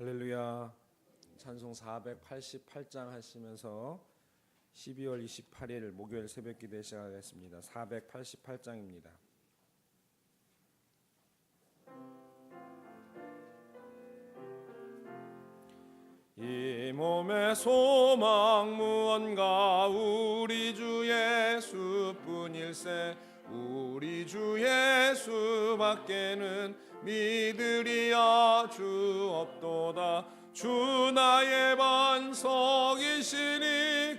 할렐루야. 찬송 488장 하시면서 12월 28일 목요일 새벽기도에 시작하겠습니다. 488장입니다. 이 몸의 소망 무언가 우리 주 예수뿐일세. 우리 주 예수밖에는 믿으리 아주 없도다. 주 나의 반석이시니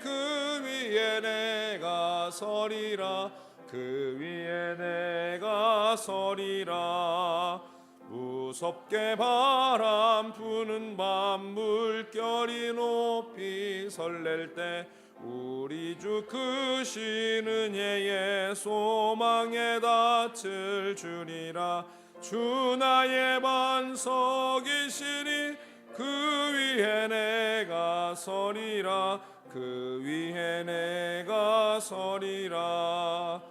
그 위에 내가 서리라. 그 위에 내가 서리라. 무섭게 바람 부는 밤 물결이 높이 설렐 때 우리 주 크신 예의 소망에 닻을 주리라. 주 나의 반석이시니 그 위에 내가 서리라. 그 위에 내가 서리라.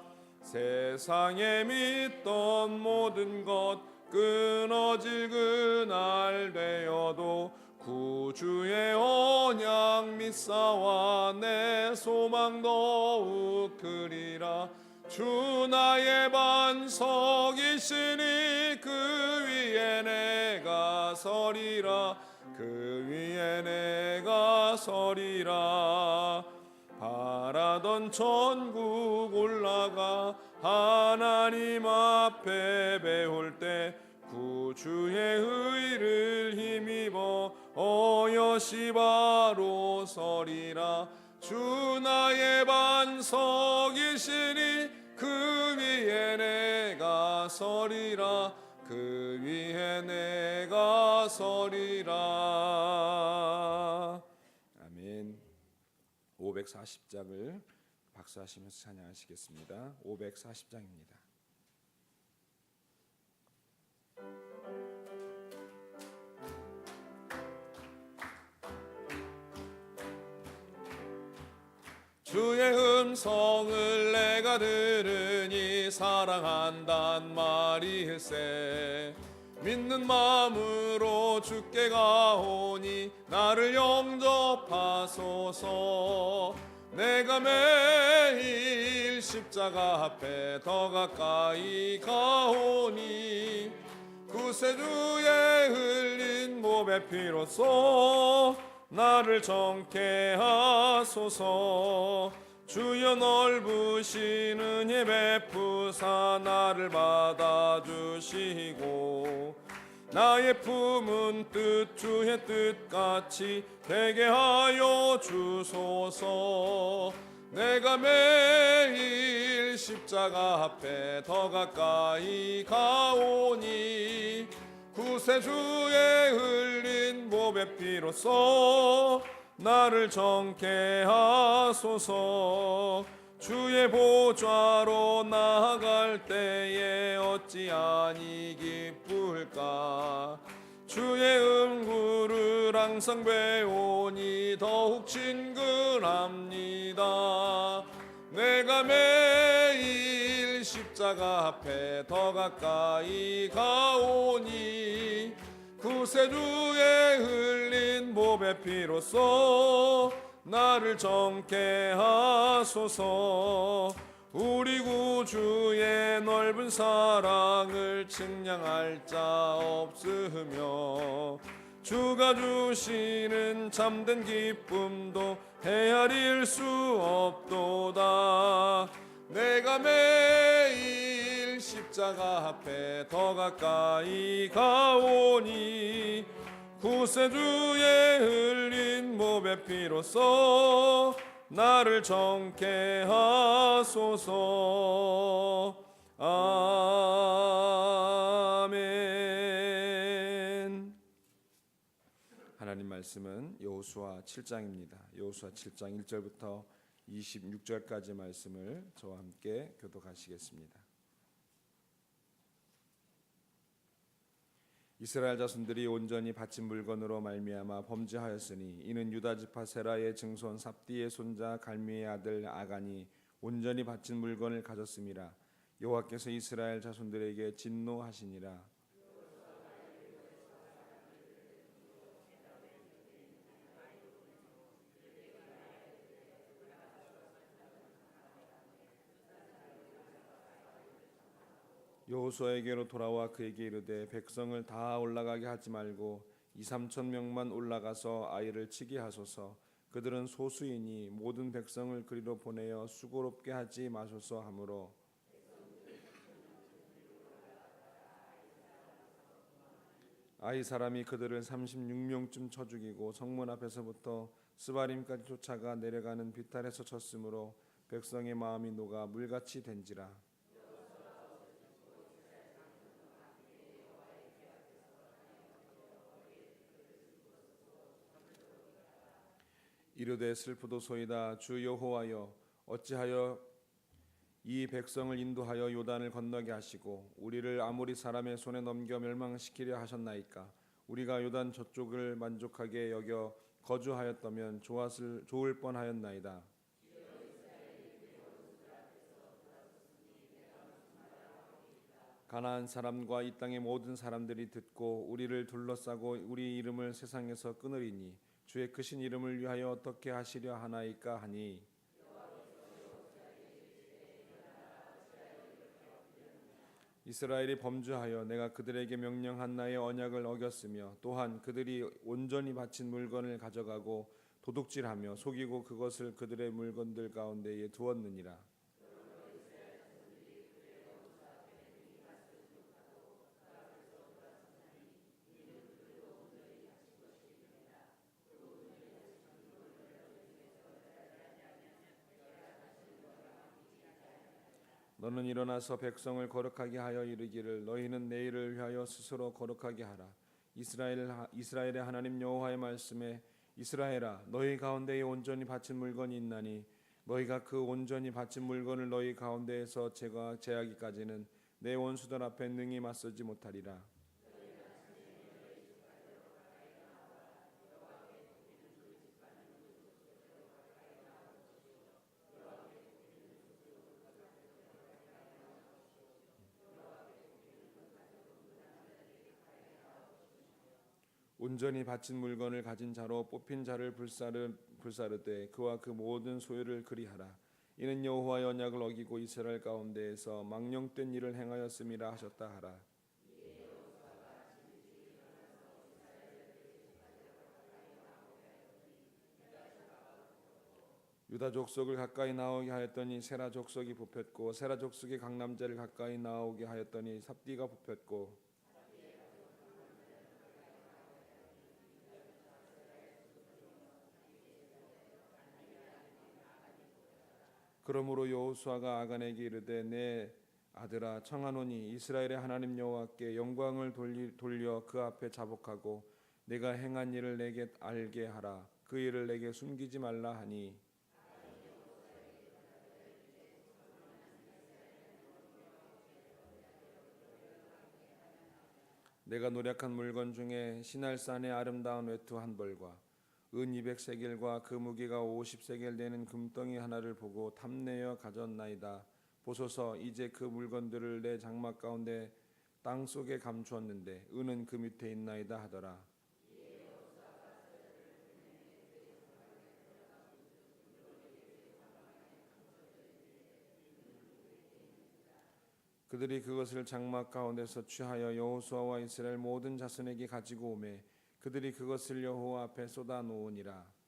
세상에 믿던 모든 것 끊어질 그날 되어도 구주의 언약 믿사와 내 소망 더욱 크리라. 주 나의 반석이시니 그 위에 내가 서리라. 그 위에 내가 서리라. 바라던 천국 올라가 하나님 앞에 배울 때 구주의 의를 힘입어 어여시 바로 서리라. 주 나의 반석이시니 그 위에 내가 서리라. 그 위에 내가 서리라. 아멘. 540장을 박수하시면서 찬양하시겠습니다. 540장입니다. 주의 음성을 내가 들으니 사랑한단 말일세. 믿는 마음으로 주께 가오니 나를 영접하소서. 내가 매일 십자가 앞에 더 가까이 가오니 구세주의 흘린 몸의 피로써 나를 정케 하소서. 주여 넓으신 은혜 베푸사 나를 받아주시고 나의 품은 뜻 주의 뜻같이 되게 하여 주소서. 내가 매일 십자가 앞에 더 가까이 가오니 구세주의 흘린 몸의 피로써 나를 정케 하소서. 주의 보좌로 나아갈 때에 어찌하니 기쁠까. 주의 음구를 항상 배우니 더욱 친근합니다. 내가 매일 십자가 앞에 더 가까이 가오니 구세주의 흘린 몸의 피로써 나를 정케 하소서. 우리 구주의 넓은 사랑을 측량할 자 없으며 주가 주시는 참된 기쁨도 헤아릴 수 없도다. 내가 매일 십자가 앞에 더 가까이 가오니 구세주의 흘린 몸의 피로써 나를 정케 하소서. 아멘. 하나님 말씀은 여호수아 7장입니다. 여호수아 7장 1절부터 26절까지 말씀을 저와 함께 교독하시겠습니다. 이스라엘 자손들이 온전히 바친 물건으로 말미암아 범죄하였으니 이는 유다 지파 세라의 증손 삽디의 손자 갈미의 아들 아간이 온전히 바친 물건을 가졌음이라. 여호와께서 이스라엘 자손들에게 진노하시니라. 여호수아에게로 돌아와 그에게 이르되 백성을 다 올라가게 하지 말고 2-3천 명만 올라가서 아이를 치게 하소서. 그들은 소수이니 모든 백성을 그리로 보내어 수고롭게 하지 마소서 하므로 아이 사람이 그들을 36명쯤 쳐 죽이고 성문 앞에서부터 스바림까지 쫓아가 내려가는 비탈에서 쳤으므로 백성의 마음이 녹아 물같이 된지라. 이르되 슬프도소이다. 주 여호와여, 어찌하여 이 백성을 인도하여 요단을 건너게 하시고 우리를 아모리 사람의 손에 넘겨 멸망시키려 하셨나이까. 우리가 요단 저쪽을 만족하게 여겨 거주하였다면 좋을 뻔하였나이다. 가나안 사람과 이 땅의 모든 사람들이 듣고 우리를 둘러싸고 우리 이름을 세상에서 끊으리니 주의 크신 이름을 위하여 어떻게 하시려 하나이까 하니, 이스라엘이 범죄하여 내가 그들에게 명령한 나의 언약을 어겼으며 또한 그들이 온전히 바친 물건을 가져가고 도둑질하며 속이고 그것을 그들의 물건들 가운데에 두었느니라. 너는 일어나서 백성을 거룩하게 하여 이르기를 너희는 내일을 위하여 스스로 거룩하게 하라. 이스라엘의 하나님 여호와의 말씀에 이스라엘아, 너희 가운데에 온전히 바친 물건이 있나니 너희가 그 온전히 바친 물건을 너희 가운데에서 제하기까지는 내 원수들 앞에 능히 맞서지 못하리라. 온전히 바친 물건을 가진 자로 뽑힌 자를 불사르되 그와 그 모든 소유를 그리하라. 이는 여호와의 언약을 어기고 이스라엘 가운데에서 망령된 일을 행하였음이라 하셨다 하라. 유다 족속을 가까이 나오게 하였더니 세라 족속이 뽑혔고 세라 족속의 강남자를 가까이 나오게 하였더니 삽디가 뽑혔고 그러므로 여호수아가 아간에게 이르되 내 아들아 청하노니 이스라엘의 하나님 여호와께 영광을 돌려 그 앞에 자복하고 내가 행한 일을 내게 알게 하라. 그 일을 내게 숨기지 말라 하니, 내가 노력한 물건 중에 시날산의 아름다운 외투 한 벌과 은 200세겔과 그 무게가 50세겔 되는 금덩이 하나를 보고 탐내어 가졌나이다. 보소서, 이제 그 물건들을 내 장막 가운데 땅 속에 감추었는데 은은 그 밑에 있나이다 하더라. 그들이 그것을 장막 가운데서 취하여 여호수아와 이스라엘 모든 자손에게 가지고 오매 그들이 그것을 여호와 앞에 쏟아 놓으니라.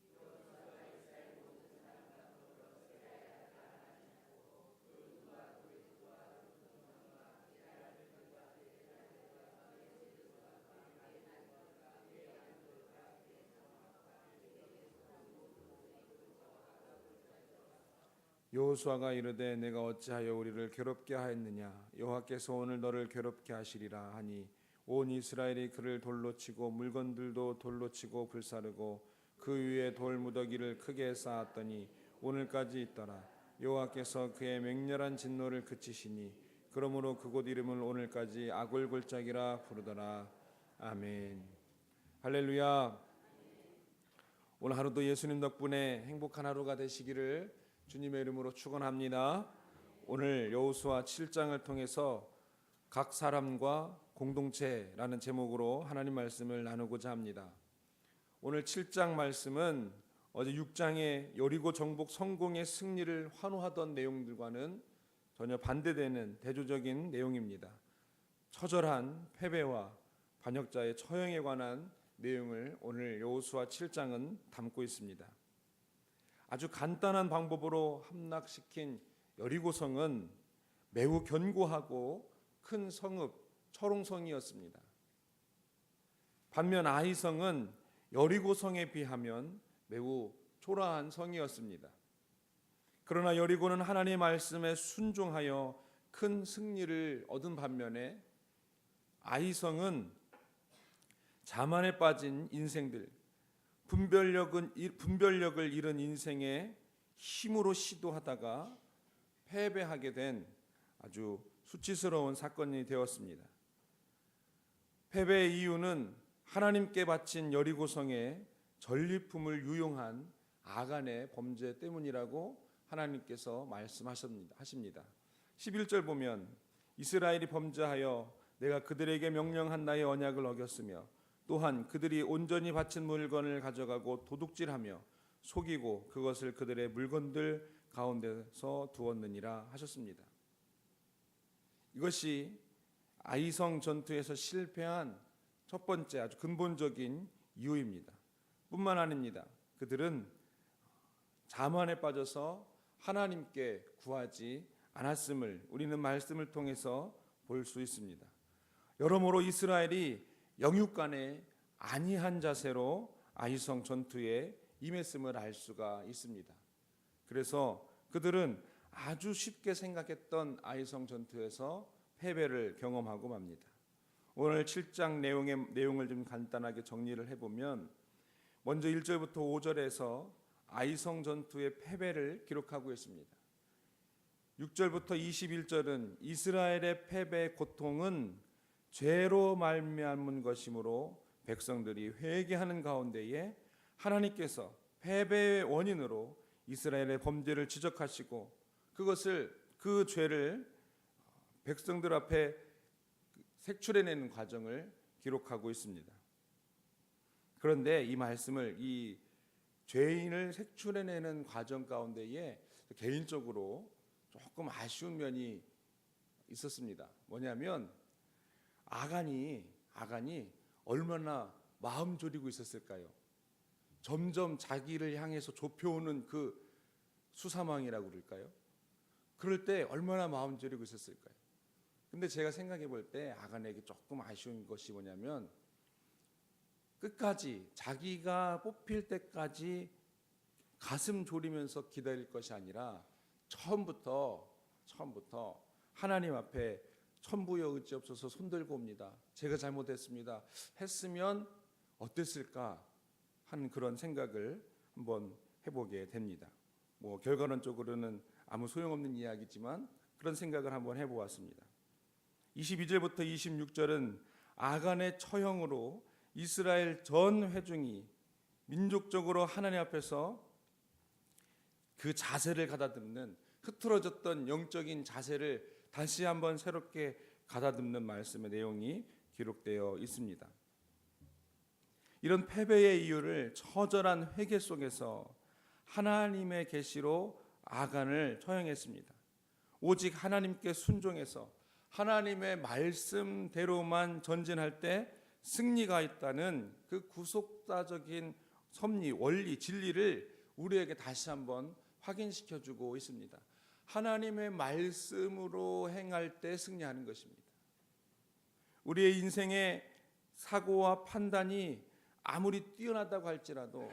여호수아가 이르되 내가 어찌하여 우리를 괴롭게 하였느냐. 여호와께서 오늘 너를 괴롭게 하시리라 하니 온 이스라엘이 그를 돌로 치고 물건들도 돌로 치고 불사르고 그 위에 돌 무더기를 크게 쌓았더니 오늘까지 있더라. 여호와께서 그의 맹렬한 진노를 그치시니 그러므로 그곳 이름을 오늘까지 아골골짜기라 부르더라. 아멘. 할렐루야. 오늘 하루도 예수님 덕분에 행복한 하루가 되시기를 주님의 이름으로 축원합니다. 오늘 여호수아 7장을 통해서 각 사람과 공동체라는 제목으로 하나님 말씀을 나누고자 합니다. 오늘 7장 말씀은 어제 6장의 여리고 정복 성공의 승리를 환호하던 내용들과는 전혀 반대되는 대조적인 내용입니다. 처절한 패배와 반역자의 처형에 관한 내용을 오늘 여호수아 7장은 담고 있습니다. 아주 간단한 방법으로 함락시킨 여리고성은 매우 견고하고 큰 성읍, 철옹성이었습니다. 반면 아이성은 여리고성에 비하면 매우 초라한 성이었습니다. 그러나 여리고는 하나님의 말씀에 순종하여 큰 승리를 얻은 반면에 아이성은 자만에 빠진 인생들, 분별력을 잃은 인생의 힘으로 시도하다가 패배하게 된 아주 수치스러운 사건이 되었습니다. 패배의 이유는 하나님께 바친 여리고성의 전리품을 유용한 아간의 범죄 때문이라고 하나님께서 말씀하십니다. 11절 보면 이스라엘이 범죄하여 내가 그들에게 명령한 나의 언약을 어겼으며 또한 그들이 온전히 바친 물건을 가져가고 도둑질하며 속이고 그것을 그들의 물건들 가운데서 두었느니라 하셨습니다. 이것이 아이성 전투에서 실패한 첫 번째 아주 근본적인 이유입니다. 뿐만 아닙니다. 그들은 자만에 빠져서 하나님께 구하지 않았음을 우리는 말씀을 통해서 볼 수 있습니다. 여러모로 이스라엘이 영육간에 안이한 자세로 아이성 전투에 임했음을 알 수가 있습니다. 그래서 그들은 아주 쉽게 생각했던 아이성 전투에서 패배를 경험하고 맙니다. 오늘 7장 내용을 좀 간단하게 정리를 해보면 먼저 1절부터 5절에서 아이성 전투의 패배를 기록하고 있습니다. 6절부터 21절은 이스라엘의 패배의 고통은 죄로 말미암은 것이므로 백성들이 회개하는 가운데에 하나님께서 패배의 원인으로 이스라엘의 범죄를 지적하시고 그 죄를 백성들 앞에 색출해내는 과정을 기록하고 있습니다. 그런데 이 말씀을 이 죄인을 색출해내는 과정 가운데에 개인적으로 조금 아쉬운 면이 있었습니다. 뭐냐면 아간이 얼마나 마음 졸이고 있었을까요? 점점 자기를 향해서 좁혀오는 그 수사망이라고 그럴까요? 그럴 때 얼마나 마음 졸이고 있었을까요? 근데 제가 생각해 볼 때 아간에게 조금 아쉬운 것이 뭐냐면 끝까지 자기가 뽑힐 때까지 가슴 졸이면서 기다릴 것이 아니라 처음부터 하나님 앞에 천부여 의지없어서 손들고 옵니다. 제가 잘못했습니다. 했으면 어땠을까 하는 그런 생각을 한번 해보게 됩니다. 결과론적으로는 아무 소용없는 이야기지만 그런 생각을 한번 해보았습니다. 22절부터 26절은 아간의 처형으로 이스라엘 전 회중이 민족적으로 하나님 앞에서 그 자세를 가다듬는 흐트러졌던 영적인 자세를 다시 한번 새롭게 가다듬는 말씀의 내용이 기록되어 있습니다. 이런 패배의 이유를 처절한 회개 속에서 하나님의 계시로 아간을 처형했습니다. 오직 하나님께 순종해서 하나님의 말씀대로만 전진할 때 승리가 있다는 그 구속사적인 섭리, 원리, 진리를 우리에게 다시 한번 확인시켜주고 있습니다. 하나님의 말씀으로 행할 때 승리하는 것입니다. 우리의 인생의 사고와 판단이 아무리 뛰어나다고 할지라도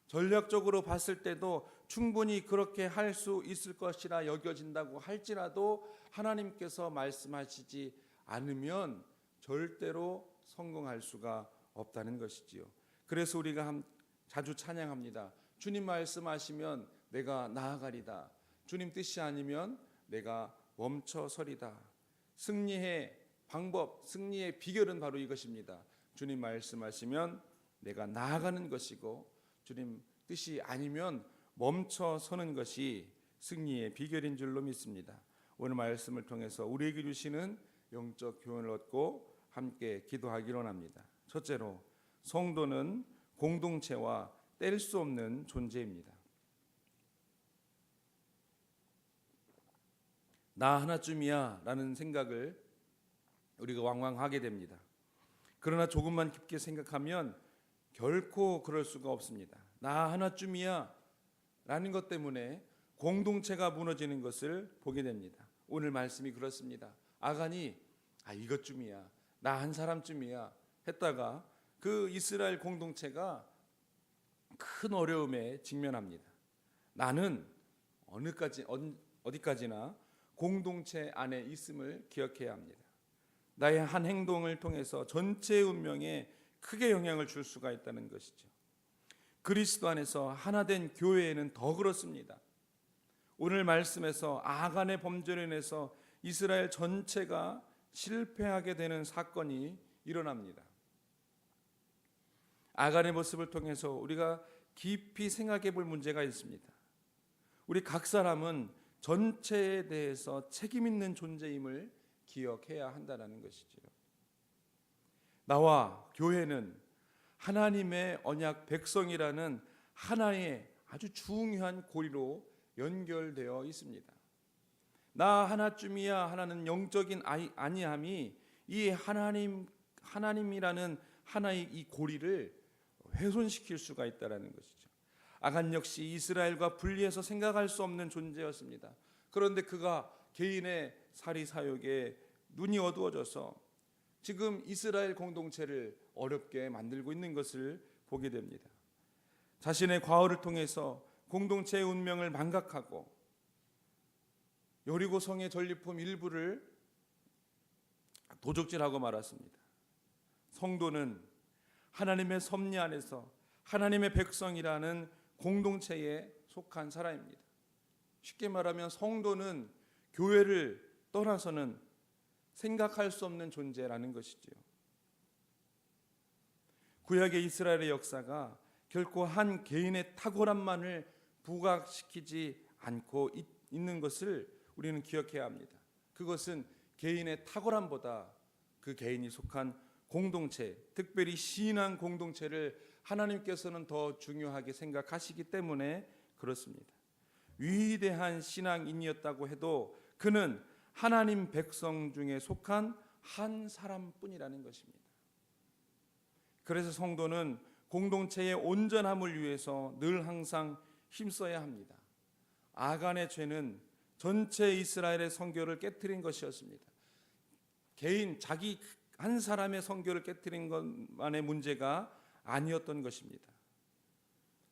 전략적으로 봤을 때도 충분히 그렇게 할 수 있을 것이라 여겨진다고 할지라도 하나님께서 말씀하시지 않으면 절대로 성공할 수가 없다는 것이지요. 그래서 우리가 자주 찬양합니다. 주님 말씀하시면 내가 나아가리다. 주님 뜻이 아니면 내가 멈춰서리다. 승리의 방법, 승리의 비결은 바로 이것입니다. 주님 말씀하시면 내가 나아가는 것이고 주님 뜻이 아니면 멈춰서는 것이 승리의 비결인 줄로 믿습니다. 오늘 말씀을 통해서 우리에게 주시는 영적 교훈을 얻고 함께 기도하기로 합니다. 첫째로, 성도는 공동체와 뗄 수 없는 존재입니다. 나 하나쯤이야 라는 생각을 우리가 왕왕하게 됩니다. 그러나 조금만 깊게 생각하면 결코 그럴 수가 없습니다. 나 하나쯤이야 라는 것 때문에 공동체가 무너지는 것을 보게 됩니다. 오늘 말씀이 그렇습니다. 아간이 이것쯤이야, 나 한 사람쯤이야 했다가 그 이스라엘 공동체가 큰 어려움에 직면합니다. 나는 어디까지나 공동체 안에 있음을 기억해야 합니다. 나의 한 행동을 통해서 전체의 운명에 크게 영향을 줄 수가 있다는 것이죠. 그리스도 안에서 하나된 교회에는 더 그렇습니다. 오늘 말씀에서 아간의 범죄로 인해서 이스라엘 전체가 실패하게 되는 사건이 일어납니다. 아간의 모습을 통해서 우리가 깊이 생각해 볼 문제가 있습니다. 우리 각 사람은 전체에 대해서 책임 있는 존재임을 기억해야 한다는 것이죠. 나와 교회는 하나님의 언약 백성이라는 하나의 아주 중요한 고리로 연결되어 있습니다. 나 하나쯤이야 하나는 영적인 아니함이 이 하나님이라는 하나의 이 고리를 훼손시킬 수가 있다는 것이죠. 아간 역시 이스라엘과 분리해서 생각할 수 없는 존재였습니다. 그런데 그가 개인의 사리 사욕에 눈이 어두워져서 지금 이스라엘 공동체를 어렵게 만들고 있는 것을 보게 됩니다. 자신의 과오를 통해서 공동체의 운명을 망각하고 여리고 성의 전리품 일부를 도적질하고 말았습니다. 성도는 하나님의 섭리 안에서 하나님의 백성이라는 공동체에 속한 사람입니다. 쉽게 말하면 성도는 교회를 떠나서는 생각할 수 없는 존재라는 것이지요. 구약의 이스라엘의 역사가 결코 한 개인의 탁월함만을 부각시키지 않고 있는 것을 우리는 기억해야 합니다. 그것은 개인의 탁월함보다 그 개인이 속한 공동체, 특별히 신앙 공동체를 하나님께서는 더 중요하게 생각하시기 때문에 그렇습니다. 위대한 신앙인이었다고 해도 그는 하나님 백성 중에 속한 한 사람뿐이라는 것입니다. 그래서 성도는 공동체의 온전함을 위해서 늘 항상 힘써야 합니다. 아간의 죄는 전체 이스라엘의 선교를 깨뜨린 것이었습니다. 개인 자기 한 사람의 선교를 깨뜨린 것만의 문제가 아니었던 것입니다.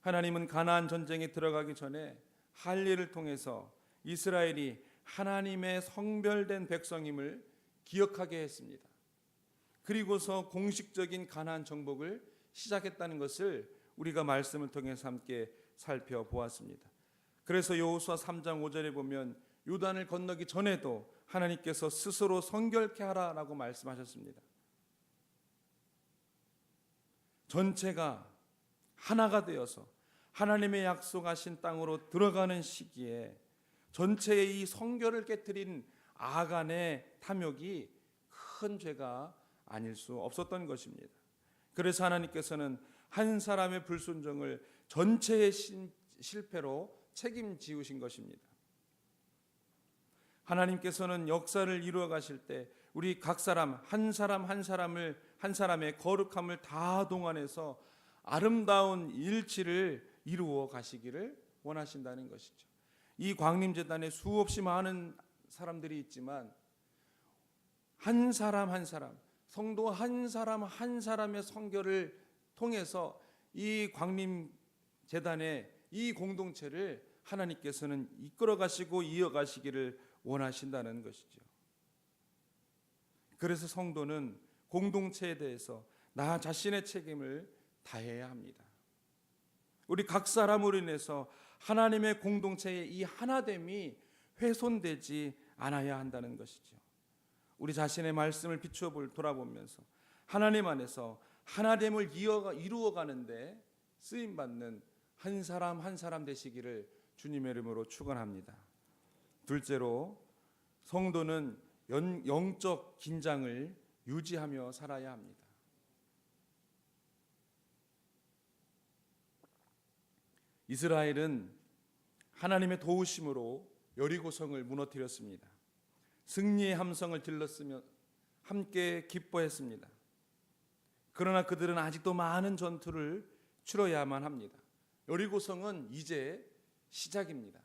하나님은 가나안 전쟁에 들어가기 전에 할례를 통해서 이스라엘이 하나님의 성별된 백성임을 기억하게 했습니다. 그리고서 공식적인 가나안 정복을 시작했다는 것을 우리가 말씀을 통해서 함께 살펴보았습니다. 그래서 여호수아 3장 5절에 보면 요단을 건너기 전에도 하나님께서 스스로 성결케 하라라고 말씀하셨습니다. 전체가 하나가 되어서 하나님의 약속하신 땅으로 들어가는 시기에 전체의 이 성결을 깨뜨린 아간의 탐욕이 큰 죄가 아닐 수 없었던 것입니다. 그래서 하나님께서는 한 사람의 불순종을 전체의 실패로 책임지우신 것입니다. 하나님께서는 역사를 이루어 가실 때 우리 각 사람 한 사람의 거룩함을 다 동원해서 아름다운 일치를 이루어 가시기를 원하신다는 것이죠. 이 광림제단에 수없이 많은 사람들이 있지만 한 사람 성도 한 사람의 선교를 통해서 이 광림제단의 이 공동체를 하나님께서는 이끌어 가시고 이어 가시기를 원하신다는 것이죠. 그래서 성도는 공동체에 대해서 나 자신의 책임을 다해야 합니다. 우리 각 사람으로 인해서 하나님의 공동체의 이 하나됨이 훼손되지 않아야 한다는 것이죠. 우리 자신의 말씀을 돌아보면서 하나님 안에서 하나됨을 이루어 가는데 쓰임 받는 한 사람 되시기를 주님의 이름으로 축원합니다. 둘째로 성도는 영적 긴장을 유지하며 살아야 합니다. 이스라엘은 하나님의 도우심으로 여리고성을 무너뜨렸습니다. 승리의 함성을 질렀으며 함께 기뻐했습니다. 그러나 그들은 아직도 많은 전투를 치러야만 합니다. 여리고성은 이제 시작입니다.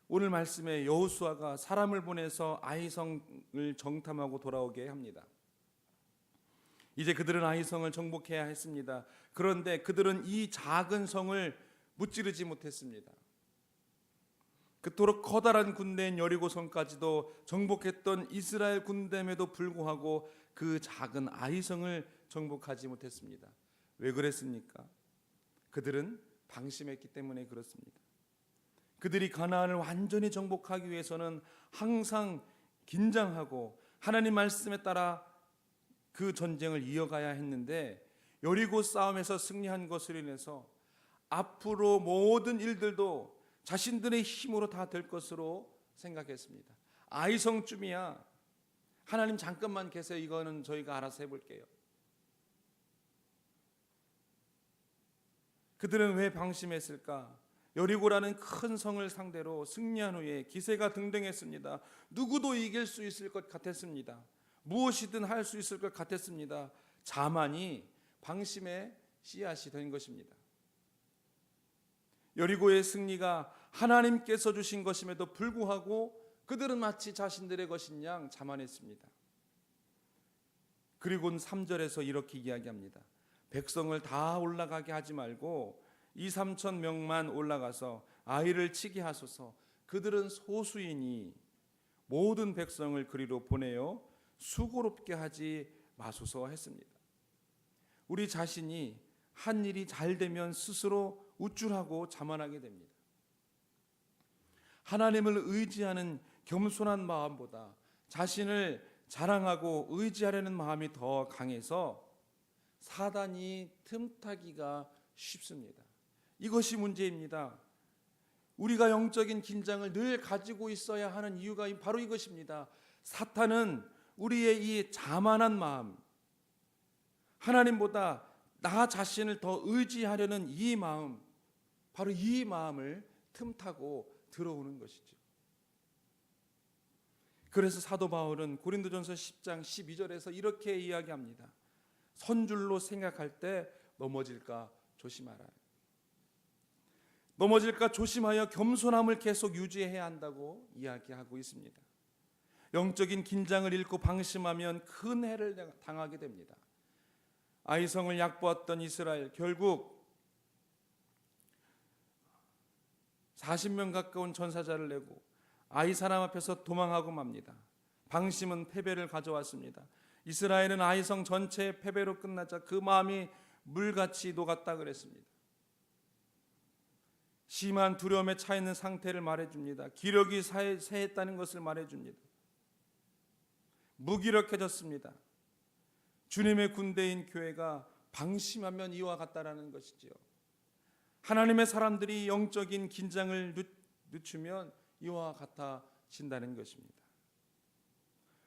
오늘 말씀에 여호수아가 사람을 보내서 아이성을 정탐하고 돌아오게 합니다. 이제 그들은 아이성을 정복해야 했습니다. 그런데 그들은 이 작은 성을 무찌르지 못했습니다. 그토록 커다란 군대인 여리고성까지도 정복했던 이스라엘 군대임에도 불구하고 그 작은 아이성을 정복하지 못했습니다. 왜 그랬습니까? 그들은 방심했기 때문에 그렇습니다. 그들이 가나안을 완전히 정복하기 위해서는 항상 긴장하고 하나님 말씀에 따라 그 전쟁을 이어가야 했는데, 여리고 싸움에서 승리한 것으로 인해서 앞으로 모든 일들도 자신들의 힘으로 다 될 것으로 생각했습니다. 아이성쯤이야 하나님 잠깐만 계세요, 이거는 저희가 알아서 해볼게요. 그들은 왜 방심했을까? 여리고라는 큰 성을 상대로 승리한 후에 기세가 등등했습니다. 누구도 이길 수 있을 것 같았습니다. 무엇이든 할 수 있을 것 같았습니다. 자만이 방심의 씨앗이 된 것입니다. 여리고의 승리가 하나님께서 주신 것임에도 불구하고 그들은 마치 자신들의 것인 양 자만했습니다. 그리고 3절에서 이렇게 이야기합니다. 백성을 다 올라가게 하지 말고 2-3천 명만 올라가서 아이를 치게 하소서. 그들은 소수이니 모든 백성을 그리로 보내어 수고롭게 하지 마소서 했습니다. 우리 자신이 한 일이 잘 되면 스스로 우쭐하고 자만하게 됩니다. 하나님을 의지하는 겸손한 마음보다 자신을 자랑하고 의지하려는 마음이 더 강해서 사단이 틈타기가 쉽습니다. 이것이 문제입니다. 우리가 영적인 긴장을 늘 가지고 있어야 하는 이유가 바로 이것입니다. 사탄은 우리의 이 자만한 마음, 하나님보다 나 자신을 더 의지하려는 이 마음, 바로 이 마음을 틈타고 들어오는 것이죠. 그래서 사도 바울은 고린도전서 10장 12절에서 이렇게 이야기합니다. 선줄로 생각할 때 넘어질까 조심하라. 넘어질까 조심하여 겸손함을 계속 유지해야 한다고 이야기하고 있습니다. 영적인 긴장을 잃고 방심하면 큰 해를 당하게 됩니다. 아이성을 약보았던 이스라엘, 결국 40명 가까운 전사자를 내고 아이 사람 앞에서 도망하고 맙니다. 방심은 패배를 가져왔습니다. 이스라엘은 아이성 전체의 패배로 끝나자 그 마음이 물같이 녹았다 그랬습니다. 심한 두려움에 차 있는 상태를 말해줍니다. 기력이 쇠했다는 것을 말해줍니다. 무기력해졌습니다. 주님의 군대인 교회가 방심하면 이와 같다라는 것이지요. 하나님의 사람들이 영적인 긴장을 늦추면 이와 같아진다는 것입니다.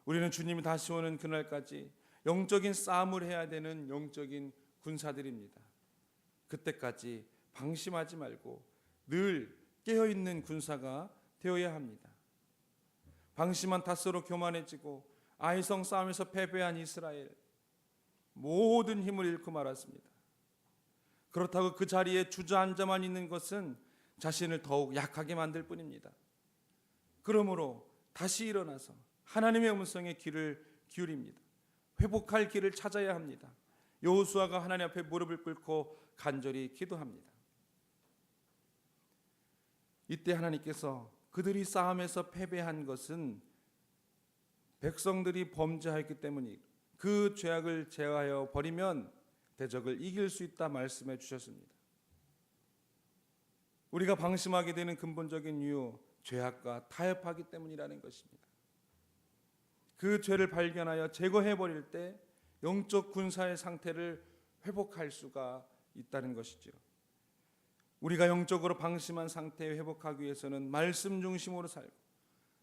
우리는 주님이 다시 오는 그날까지 영적인 싸움을 해야 되는 영적인 군사들입니다. 그때까지 방심하지 말고 늘 깨어있는 군사가 되어야 합니다. 방심한 탓으로 교만해지고 아이성 싸움에서 패배한 이스라엘, 모든 힘을 잃고 말았습니다. 그렇다고 그 자리에 주저앉아만 있는 것은 자신을 더욱 약하게 만들 뿐입니다. 그러므로 다시 일어나서 하나님의 음성에 귀를 기울입니다. 회복할 길을 찾아야 합니다. 여호수아가 하나님 앞에 무릎을 꿇고 간절히 기도합니다. 이때 하나님께서 그들이 싸움에서 패배한 것은 백성들이 범죄하였기 때문이고 그 죄악을 제하여 버리면 대적을 이길 수 있다 말씀해 주셨습니다. 우리가 방심하게 되는 근본적인 이유, 죄악과 타협하기 때문이라는 것입니다. 그 죄를 발견하여 제거해 버릴 때 영적 군사의 상태를 회복할 수가 있다는 것이죠. 우리가 영적으로 방심한 상태에 회복하기 위해서는 말씀 중심으로 살고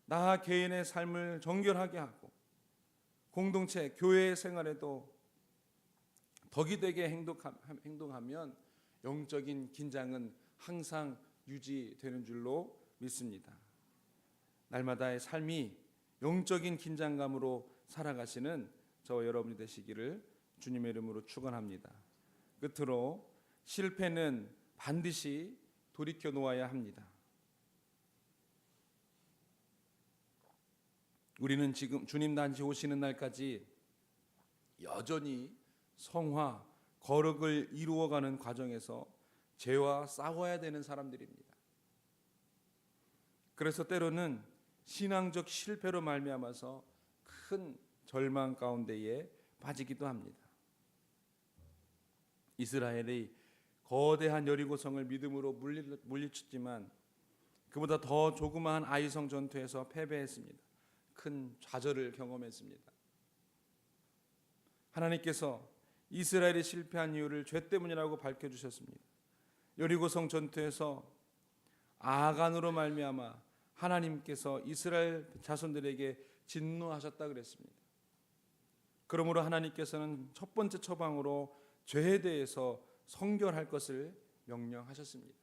나 개인의 삶을 정결하게 하고 공동체, 교회 생활에도 덕이 되게 행동하면 영적인 긴장은 항상 유지되는 줄로 믿습니다. 날마다의 삶이 영적인 긴장감으로 살아가시는 저와 여러분이 되시기를 주님의 이름으로 축원합니다. 끝으로 실패는 반드시 돌이켜 놓아야 합니다. 우리는 지금 주님 단지 오시는 날까지 여전히 성화, 거룩을 이루어가는 과정에서 죄와 싸워야 되는 사람들입니다. 그래서 때로는 신앙적 실패로 말미암아서 큰 절망 가운데에 빠지기도 합니다. 이스라엘이 거대한 여리고성을 믿음으로 물리쳤지만 그보다 더 조그마한 아이성 전투에서 패배했습니다. 큰 좌절을 경험했습니다. 하나님께서 이스라엘이 실패한 이유를 죄 때문이라고 밝혀주셨습니다. 여리고성 전투에서 아간으로 말미암아 하나님께서 이스라엘 자손들에게 진노하셨다 그랬습니다. 그러므로 하나님께서는 첫 번째 처방으로 죄에 대해서 성결할 것을 명령하셨습니다.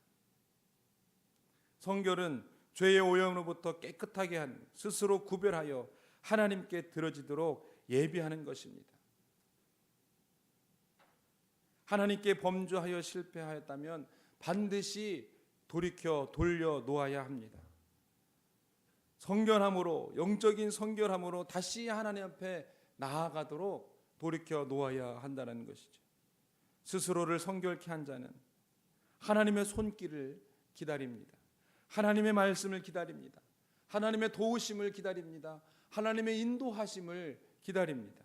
성결은 죄의 오염으로부터 깨끗하게 한 스스로 구별하여 하나님께 드려지도록 예비하는 것입니다. 하나님께 범죄하여 실패하였다면 반드시 돌려 놓아야 합니다. 성결함으로, 영적인 성결함으로 다시 하나님 앞에 나아가도록 돌이켜 놓아야 한다는 것이죠. 스스로를 성결케 한 자는 하나님의 손길을 기다립니다. 하나님의 말씀을 기다립니다. 하나님의 도우심을 기다립니다. 하나님의 인도하심을 기다립니다.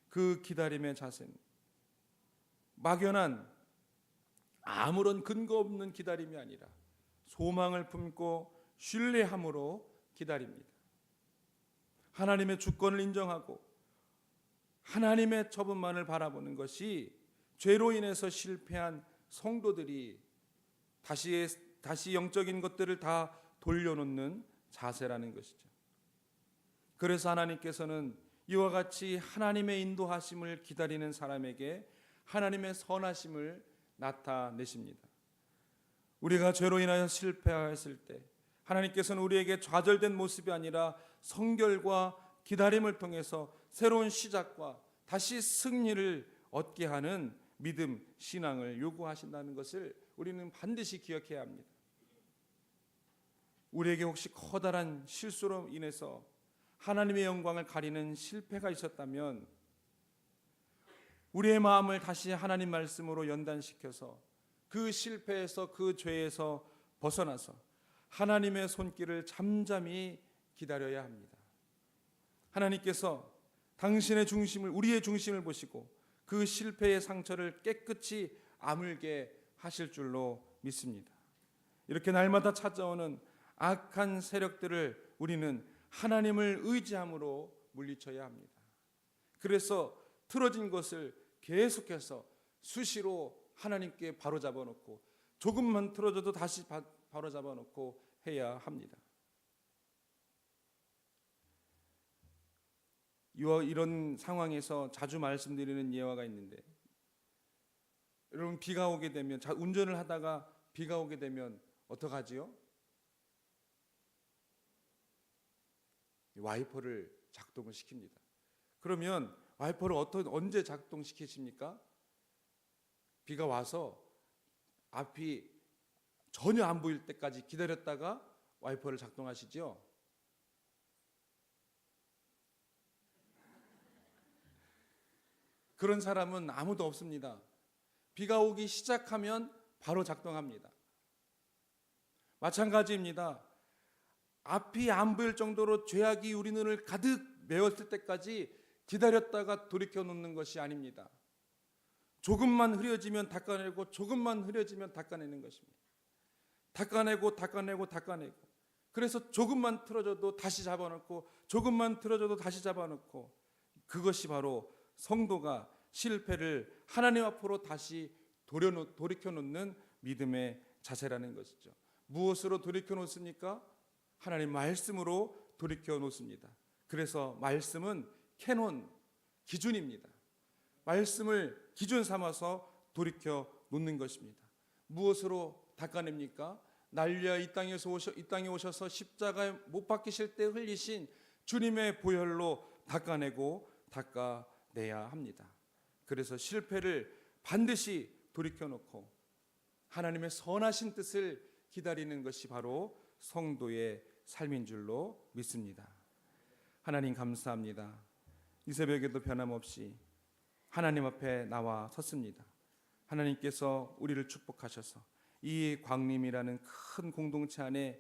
그 기다림의 자세는 막연한 아무런 근거 없는 기다림이 아니라 소망을 품고 신뢰함으로 기다립니다. 하나님의 주권을 인정하고 하나님의 처분만을 바라보는 것이 죄로 인해서 실패한 성도들이 다시 영적인 것들을 다 돌려놓는 자세라는 것이죠. 그래서 하나님께서는 이와 같이 하나님의 인도하심을 기다리는 사람에게 하나님의 선하심을 나타내십니다. 우리가 죄로 인하여 실패하였을 때 하나님께서는 우리에게 좌절된 모습이 아니라 성결과 기다림을 통해서 새로운 시작과 다시 승리를 얻게 하는 믿음, 신앙을 요구하신다는 것을 우리는 반드시 기억해야 합니다. 우리에게 혹시 커다란 실수로 인해서 하나님의 영광을 가리는 실패가 있었다면 우리의 마음을 다시 하나님 말씀으로 연단시켜서 그 실패에서 그 죄에서 벗어나서 하나님의 손길을 잠잠히 기다려야 합니다. 하나님께서 당신의 중심을, 우리의 중심을 보시고 그 실패의 상처를 깨끗이 아물게 하실 줄로 믿습니다. 이렇게 날마다 찾아오는 악한 세력들을 우리는 하나님을 의지함으로 물리쳐야 합니다. 그래서 틀어진 것을 계속해서 수시로 하나님께 바로잡아 놓고 조금만 틀어져도 다시 바로잡아 놓고 해야 합니다. 이런 상황에서 자주 말씀드리는 예화가 있는데, 여러분 비가 오게 되면, 운전을 하다가 비가 오게 되면 어떡하지요? 와이퍼를 작동을 시킵니다. 그러면 와이퍼를 언제 작동시키십니까? 비가 와서 앞이 전혀 안 보일 때까지 기다렸다가 와이퍼를 작동하시죠. 그런 사람은 아무도 없습니다. 비가 오기 시작하면 바로 작동합니다. 마찬가지입니다. 앞이 안 보일 정도로 죄악이 우리 눈을 가득 메웠을 때까지 기다렸다가 돌이켜 놓는 것이 아닙니다. 조금만 흐려지면 닦아내고 조금만 흐려지면 닦아내는 것입니다. 닦아내고 그래서 조금만 틀어져도 다시 잡아놓고 조금만 틀어져도 다시 잡아놓고, 그것이 바로 성도가 실패를 하나님 앞으로 다시 돌이켜 놓는 믿음의 자세라는 것이죠. 무엇으로 돌이켜 놓습니까? 하나님 말씀으로 돌이켜 놓습니다. 그래서 말씀은 캐논, 기준입니다. 말씀을 기준 삼아서 돌이켜 놓는 것입니다. 무엇으로 닦아냅니까? 난리야 이 땅에 오셔서 십자가에 못 박히실 때 흘리신 주님의 보혈로 닦아내고 닦아내야 합니다. 그래서 실패를 반드시 돌이켜놓고 하나님의 선하신 뜻을 기다리는 것이 바로 성도의 삶인 줄로 믿습니다. 하나님 감사합니다. 이 새벽에도 변함없이 하나님 앞에 나와 섰습니다. 하나님께서 우리를 축복하셔서 이 광림이라는 큰 공동체 안에